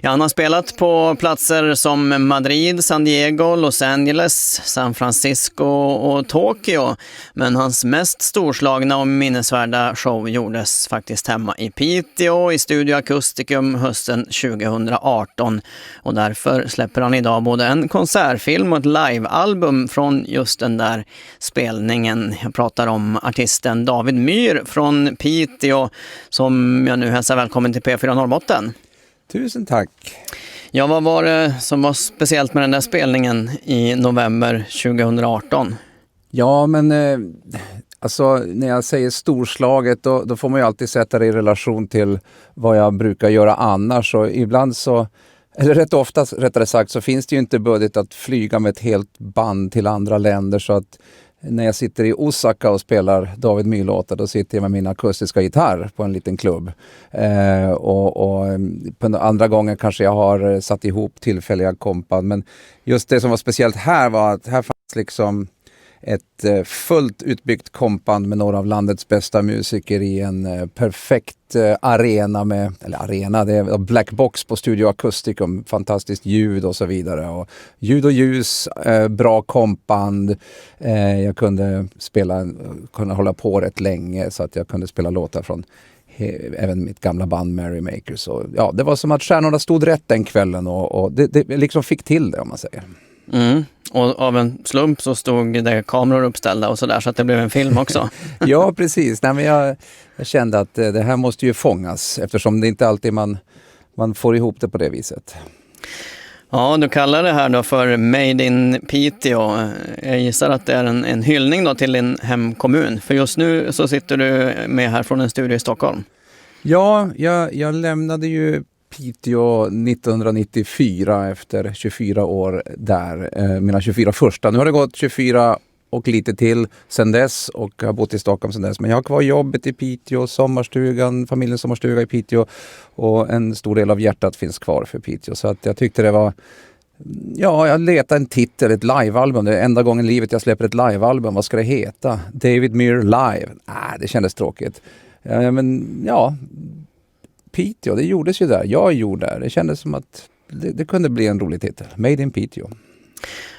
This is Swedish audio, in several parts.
Ja, han har spelat på platser som Madrid, San Diego, Los Angeles, San Francisco och Tokyo. Men hans mest storslagna och minnesvärda show gjordes faktiskt hemma i Piteå i Studio Acousticum hösten 2018. Och därför släpper han idag både en konsertfilm och ett livealbum från just den där spelningen. Jag pratar om artisten David Myhr från Piteå som jag nu hälsar välkommen till P4 Norrbotten. Tusen tack. Ja, vad var det som var speciellt med den där spelningen i november 2018? Ja, men alltså när jag säger storslaget då får man ju alltid sätta det i relation till vad jag brukar göra annars. Och ibland så, eller rätt ofta rättare sagt, så finns det ju inte budget att flyga med ett helt band till andra länder, så att när jag sitter i Osaka och spelar David Myhr-låtar, då sitter jag med min akustiska gitarr på en liten klubb. Och på andra gånger kanske jag har satt ihop tillfälliga kompad. Men just det som var speciellt här var att här fanns liksom ett fullt utbyggt kompband med några av landets bästa musiker i en perfekt arena det är Black Box på Studio Acousticum, fantastiskt ljud och så vidare, och ljud och ljus, bra kompband. Jag kunde hålla på rätt länge, så att jag kunde spela låtar från även mitt gamla band Mary Maker. Så ja, det var som att stjärnorna stod rätt den kvällen, och det liksom fick till det, om man säger. Mm. Och av en slump så stod det kameror uppställda och sådär, så att det blev en film också. Ja, precis. Nej, men jag kände att det här måste ju fångas, eftersom det inte alltid man får ihop det på det viset. Ja, du kallar det här då för Made in Piteå. Jag gissar att det är en hyllning då till din hemkommun. För just nu så sitter du med här från en studio i Stockholm. Ja, jag lämnade ju Piteå 1994 efter 24 år där, mina 24 första. Nu har det gått 24 och lite till sen dess, och jag har bott i Stockholm sen dess. Men jag har kvar jobbet i Piteå, familjens sommarstuga i Piteå, och en stor del av hjärtat finns kvar för Piteå. Så att jag tyckte det var, ja, jag letade en titel, ett livealbum. Det är enda gången i livet jag släpper ett livealbum. Vad ska det heta? David Myhr live? Det kändes tråkigt. Men ja, Piteå, det gjordes ju där. Jag gjorde där. Det kändes som att det kunde bli en rolig titel. Made in Piteå.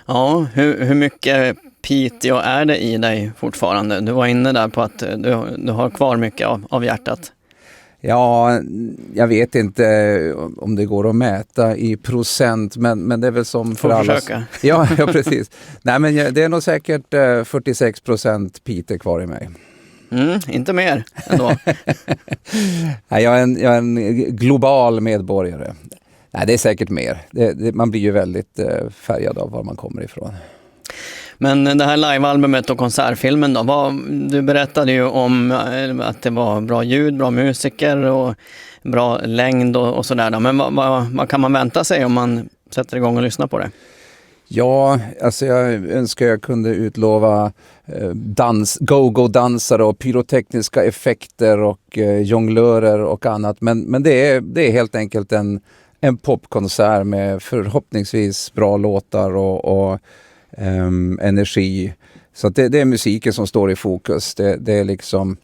Ja, hur mycket Piteå är det i dig fortfarande? Du var inne där på att du har kvar mycket av hjärtat. Ja, jag vet inte om det går att mäta i procent, men det är väl som för alla. Försöka. Ja, precis. Nej, men det är nog säkert 46% Piteå kvar i mig. Inte mer ändå. Nej, jag är en global medborgare. Nej, det är säkert mer. Man blir ju väldigt färgad av var man kommer ifrån. Men det här livealbumet och konsertfilmen då, du berättade ju om att det var bra ljud, bra musiker och bra längd och sådär då. Men vad kan man vänta sig om man sätter igång och lyssnar på det? Ja, alltså jag önskar jag kunde utlova go-go-dansare och pyrotekniska effekter och jonglörer och annat. Men det är helt enkelt en popkonsert med förhoppningsvis bra låtar och energi. Så att det är musiken som står i fokus. Det är liksom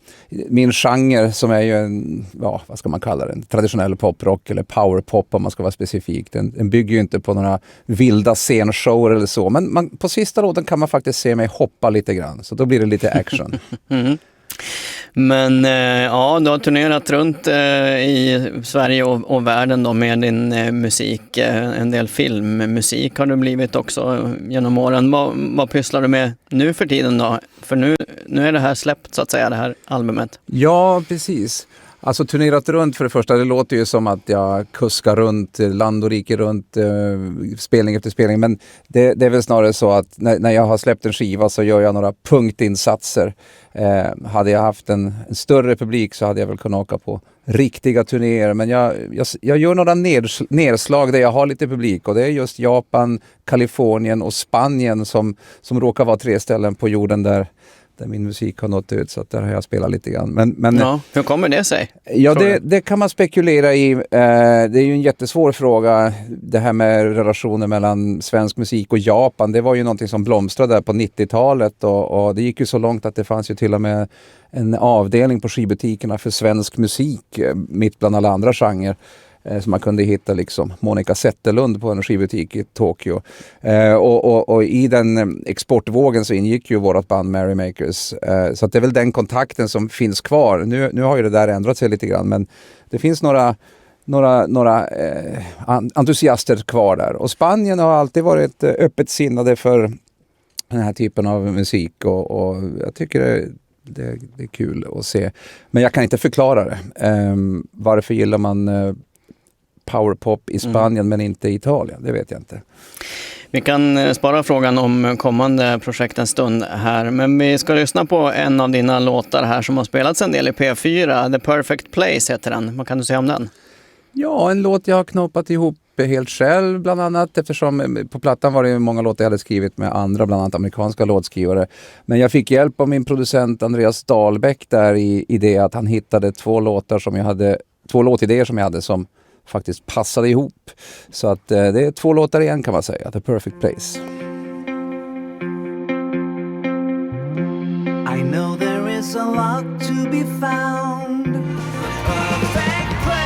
min genre, som är ju vad ska man kalla den? Traditionell poprock eller powerpop om man ska vara specifik. Den bygger ju inte på några vilda scenshower eller så. Men på sista låten kan man faktiskt se mig hoppa lite grann. Så då blir det lite action. Men ja, du har turnerat runt i Sverige och världen då med din musik. En del filmmusik har du blivit också genom åren. Vad pysslar du med nu för tiden då? För nu är det här släppt så att säga, det här albumet. Ja, precis. Alltså turnerat runt, för det första, det låter ju som att jag kuskar runt, land och rike runt, spelning efter spelning. Men det är väl snarare så att när jag har släppt en skiva så gör jag några punktinsatser. Hade jag haft en större publik så hade jag väl kunnat åka på riktiga turnéer. Men jag gör några nedslag där jag har lite publik, och det är just Japan, Kalifornien och Spanien som råkar vara 3 ställen på jorden där min musik har nått ut, så att där har jag spelat lite grann. Men ja, hur kommer det sig? Ja, det kan man spekulera i. Det är ju en jättesvår fråga, det här med relationer mellan svensk musik och Japan. Det var ju någonting som blomstrade där på 90-talet, och det gick ju så långt att det fanns ju till och med en avdelning på skivbutikerna för svensk musik mitt bland alla andra genrer. Så man kunde hitta liksom Monica Zetterlund på en skivbutik i Tokyo. Och i den exportvågen så ingick ju vårt band Merrymakers. Så att det är väl den kontakten som finns kvar. Nu har ju det där ändrat sig lite grann, men det finns några entusiaster kvar där. Och Spanien har alltid varit öppet sinnade för den här typen av musik och jag tycker det är kul att se. Men jag kan inte förklara det. Varför gillar man powerpop i Spanien men inte i Italien? Det vet jag inte. Vi kan spara frågan om kommande projekt en stund här, men vi ska lyssna på en av dina låtar här som har spelats en del i P4. The Perfect Place heter den. Vad kan du säga om den? Ja, en låt jag har knoppat ihop helt själv bland annat, eftersom på plattan var det många låtar jag hade skrivit med andra, bland annat amerikanska låtskrivare. Men jag fick hjälp av min producent Andreas Dahlbäck där i det att han hittade två låtidéer som jag hade som faktiskt passade ihop. Så att det är 2 låtar igen kan man säga, The Perfect Place. I know there is a lot to be found. Perfect place.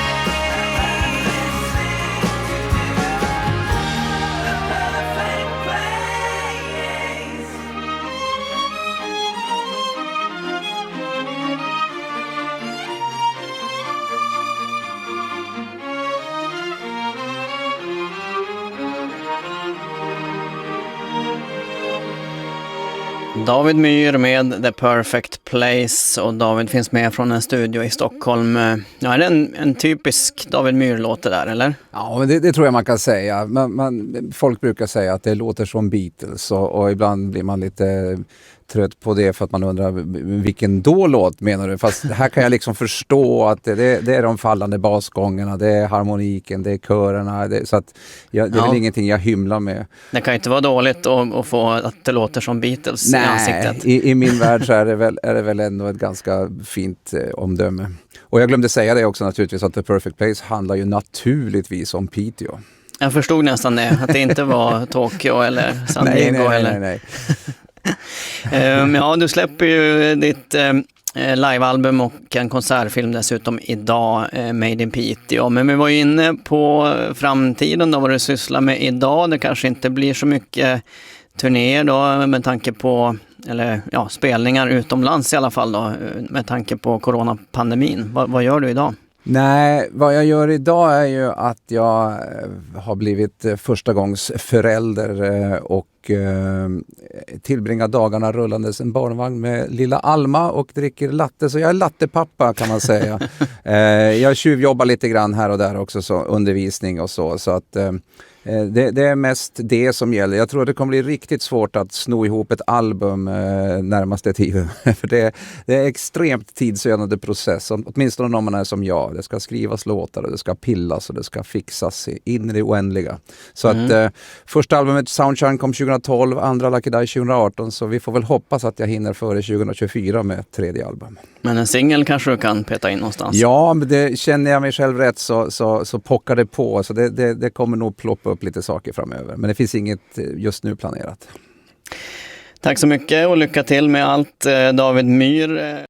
Perfect place. David Myhr med The Perfect Place, och David finns med från en studio i Stockholm. Ja, är det en typisk David Myhr-låt det där, eller? Ja, men det tror jag man kan säga. Folk brukar säga att det låter som Beatles och ibland blir man lite trött på det för att man undrar vilken låt menar du? Fast här kan jag liksom förstå att det är de fallande basgångarna, det är harmoniken, det är körerna, så att det är väl ingenting jag hymlar med. Det kan ju inte vara dåligt att få att det låter som Beatles i ansiktet. I min värld så är det väl ändå ett ganska fint omdöme. Och jag glömde säga det också naturligtvis att The Perfect Place handlar ju naturligtvis om Piteå. Jag förstod nästan det, att det inte var Tokyo eller San Diego. Nej. Ja, du släpper ju ditt livealbum och en konsertfilm dessutom idag, Made in Piteå. Men vi var ju inne på framtiden då, vad du sysslar med idag. Det kanske inte blir så mycket turnéer då med tanke på, eller ja, spelningar utomlands i alla fall då, med tanke på coronapandemin. Vad gör du idag? Nej, vad jag gör idag är ju att jag har blivit förstagångsförälder och tillbringar dagarna rullandes en barnvagn med lilla Alma och dricker latte. Så jag är lattepappa kan man säga. Jag tjuvjobbar lite grann här och där också, så undervisning och så att det är mest det som gäller. Jag tror att det kommer bli riktigt svårt att sno ihop ett album närmaste tiden. För det är extremt tidsödande process, åtminstone om man är som jag. Det ska skrivas låtar och det ska pillas och det ska fixas in i det oändliga. Så att första albumet Soundshine kom 2012, andra Lucky Die 2018, så vi får väl hoppas att jag hinner före 2024 med ett tredje album. Men en singel kanske du kan peta in någonstans? Ja, men det känner jag mig själv rätt så pockar det på. Så det kommer nog ploppa upp lite saker framöver. Men det finns inget just nu planerat. Tack så mycket och lycka till med allt, David Myhr.